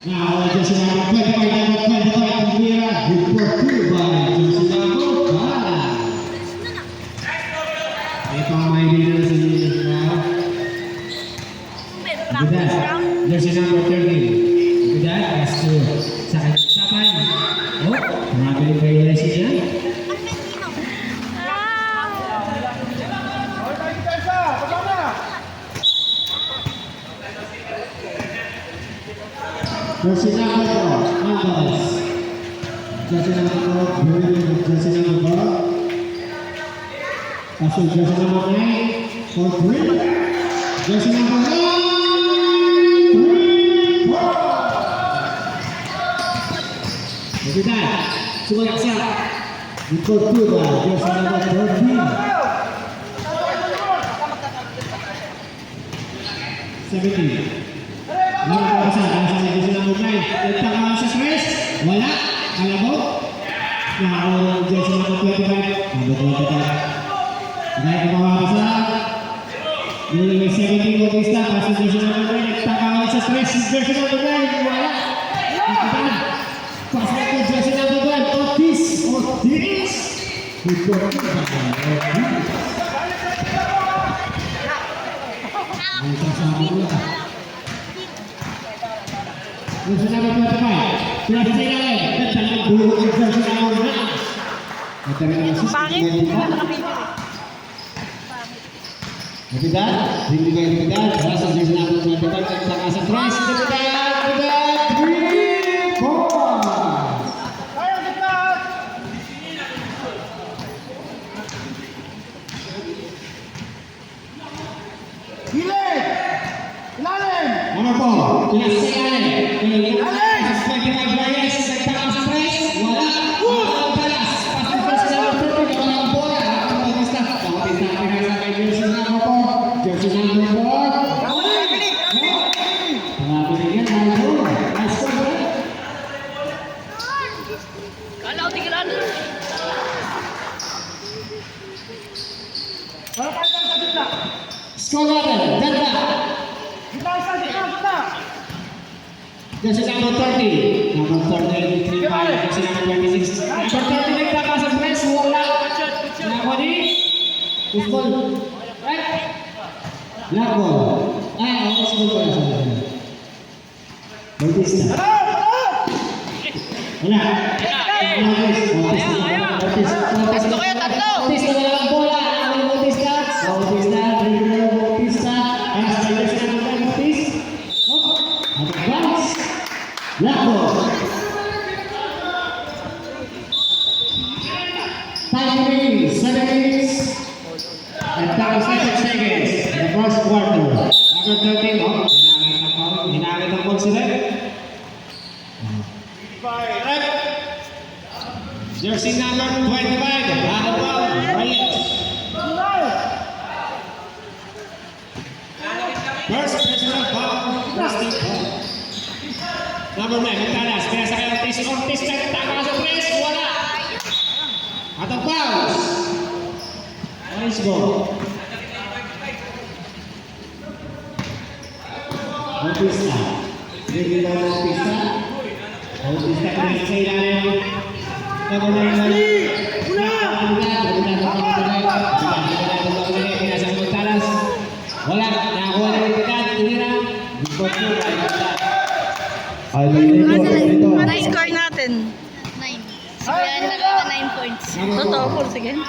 Now, just number 25, Mira, report to by Josie number 5. Ito ang may dito na sa inyo now. Jersey number 13. With that, as to sa kanyang sapan. Oh, marami rin kayo na siya. Jersey number 4, Angeles. Jersey number 4, jersey number 4. Pasok jersey number 9, for 3. Jersey number 1, 3, 4. Look at that. Sumat siya. Report to the jersey number 14. 17. Mga kapasa, nasa jersey number 9. Nagtaka sa stress. Wala. Kalabot. Nakakaroon ng jersey number 25. Nabot-bot ito. Dahil kung makakasa. Yung 17 Bautista. Pasok jersey number 9. Nagtaka sa stress. Jersey number 9. Wala. Nagtaka. Pasok ito jersey number 1. Otis. Otis. Report to the Otis. Ang sasabi ko lang. Jersey number 25. Sudah selesai kalian. Dan jangan dulu jersey number 9. Pangit. Kemudian, tinggi kemudian, rasa jersey number 25 kita kasih press kemudian 3, 4. Ayo dekat. Hilang. Lalim. Nomor 4. Kita selesai. Jersey number 30, number 30, 3-5, jersey number 26. Number 30 nagtaka sa press, wala. Nako di. Usbol. Right. Nako. Usbol ko na sa Bautista. Wala. Tatlo kayo, tatlo. Bautista na lang bola. Bautista. Bautista. Bautista. Jersey number 26. Advance. Lako. Time remaining 7 minutes and 37 seconds in the first quarter. Number 13, hinagit ang ball sila. Jersey number 25, Bravo Ball, right. First personal foul, Rusty Ball. Number 9, Magtalas, kaya sa kaya Ortiz, nagtaka sa press, wala. At ang fouls. Let's go. Bautista. Bigil daw Bautista. Bautista kaya sa ilalim. Number 9, wala. Nakakuha na rin kita. Tinira. Report to by Magtalas. Ano score natin? 9. Kaya nakaka 9 points. Totoo po, sige.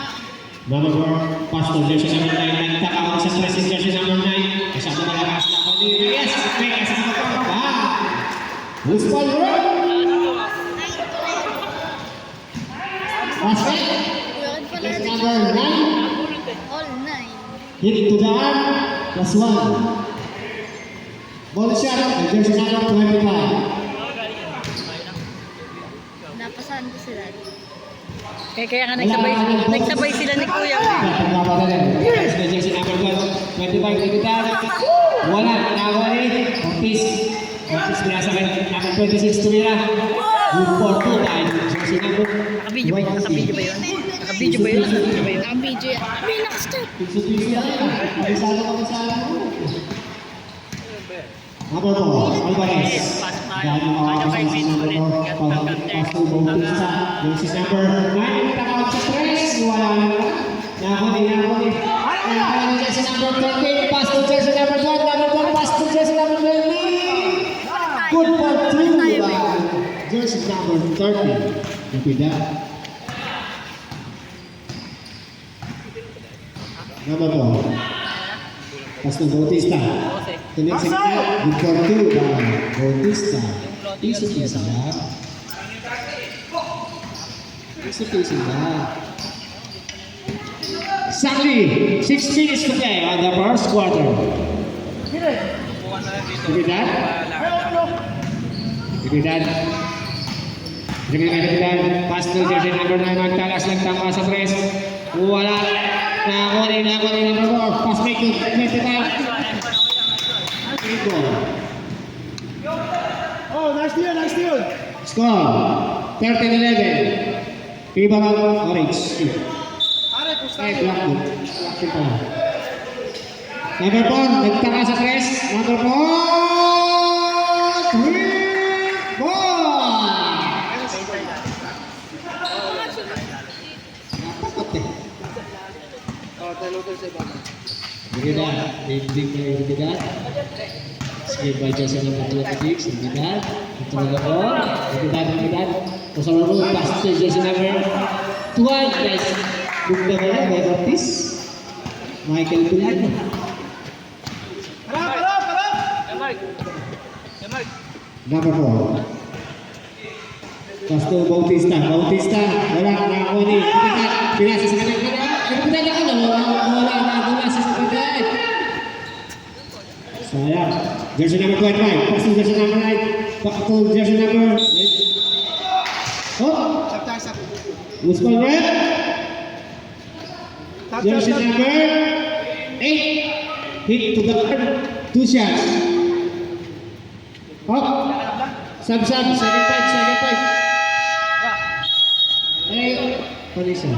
Number 4, Pastor, jersey number 9. Nagtaka sa stress in jersey number 9. Kasama malakas na ako dito. Yes, okay, kasama ko. Who's ball run? Basket. Jersey number 9. All 9. Hit to the arm. Plus 1. Ball shot. Jersey number 25. Napasahan ko sila. Kaya nga nagsabay sila ni Kuya. Yes, jersey number 25. Wala. Nakakuha rin. Ortiz. Ortiz pinasakit. Number 26 tumira. Report to dahil jersey number 25. Nakabidyo ba yun? Nakabidyo ba yun? Nakabidyo ba yun? Nakabidyo yan. May nakastart. Piso-piso yan. Kabisado. Pasok tayo. Dahil ang makakasama sa number 4, Pastor Bautista. Jersey number 9, nagtaka sa stress. Wala na naman. Nakuni. Nakuni jersey number 13, Pastor jersey number 12, number 12, Pastor jersey number 20. Good for 2 by jersey number 30. Copy that. Number 4, Pastor Bautista. The next example, good for 2 by Bautista. Easy lang. Easy lang. Exactly 6 minutes to play on the first quarter. Look at that. Pastor jersey number 9, magtalas lang tama sa press. Wala. Nakakuli number 4. Pass make it. Oh, nice deal. Score 13-11. Piba ng orange. Blackwood. Number 4, nagtaka sa press. Number 4, three ball. Napakot eh. Habilidad. Skip by Jesse number 26. Habilidad. Habilidad. Kasama mo, pass to Jesse number 12. Guys, bugda ka lang, may Baptist. Michael Pulano. Harap! Number 4. Pastor Bautista. Wala, nakakuni. Pinasa sa kanila. Pinasa ka na. Wala na sa kanila. Sayang. Jersey number 25. Pastor jersey number 9. Pastor jersey number 8. Oh! Who's called red? Jersey number 8. Hit to the guard. 2 shots. Oh! Sub. Second fight. Hey, punish him.